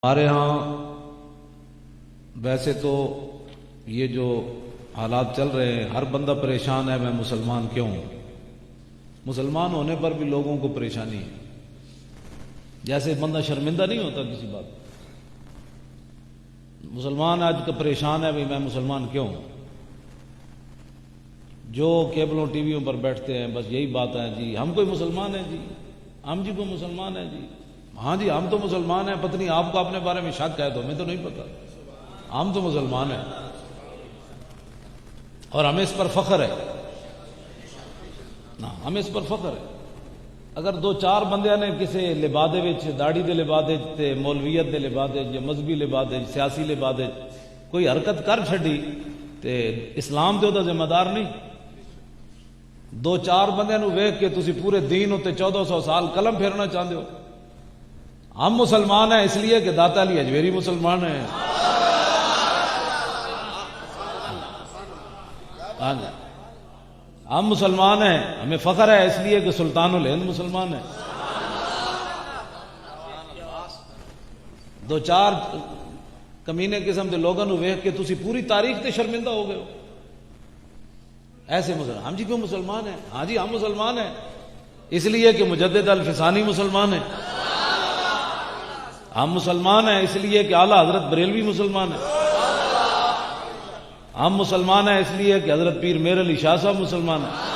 ہمارے ہاں ویسے تو یہ جو حالات چل رہے ہیں ہر بندہ پریشان ہے میں مسلمان کیوں ہوں. مسلمان ہونے پر بھی لوگوں کو پریشانی ہے. جیسے بندہ شرمندہ نہیں ہوتا کسی بات. مسلمان آج کا پریشان ہے بھئی میں مسلمان کیوں ہوں. جو کیبلوں ٹی ویوں پر بیٹھتے ہیں بس یہی بات ہے جی ہم کوئی مسلمان ہیں جی ہم جی کوئی مسلمان ہیں جی ہاں جی ہم تو مسلمان ہیں. پتہ نہیں آپ کو اپنے بارے میں شک ہے تو ہمیں تو نہیں پتا. ہم تو مسلمان ہیں اور ہمیں اس پر فخر ہے. ہمیں اس پر فخر ہے. اگر دو چار بندے نے کسی لبادے وچ داڑھی دے لبادے تے مولویت دے لبادے یا مذہبی لبادے سیاسی لبادے کوئی حرکت کر چھڈی تے اسلام دے دا ذمہ دار نہیں. دو چار بندے نو ویکھ کے تسی پورے دین تے 1400 سال قلم پھیرنا چاہتے ہو. ہم مسلمان ہیں اس لیے کہ داتا علی اجمیری مسلمان ہیں. ہم مسلمان ہیں ہمیں فخر ہے اس لیے کہ سلطان الہند مسلمان ہیں. دو چار کمینے قسم کے لوگوں کو ویکھ کے تسی پوری تاریخ تے شرمندہ ہو گئے ہو. ایسے مسلمان ہم جی کیوں مسلمان ہیں. ہاں جی ہم مسلمان ہیں اس لیے کہ مجدد الفسانی مسلمان ہیں. ہم مسلمان ہیں اس لیے کہ اعلیٰ حضرت بریلوی مسلمان ہیں. ہم مسلمان ہیں اس لیے کہ حضرت پیر میر علی شاہ صاحب مسلمان ہیں.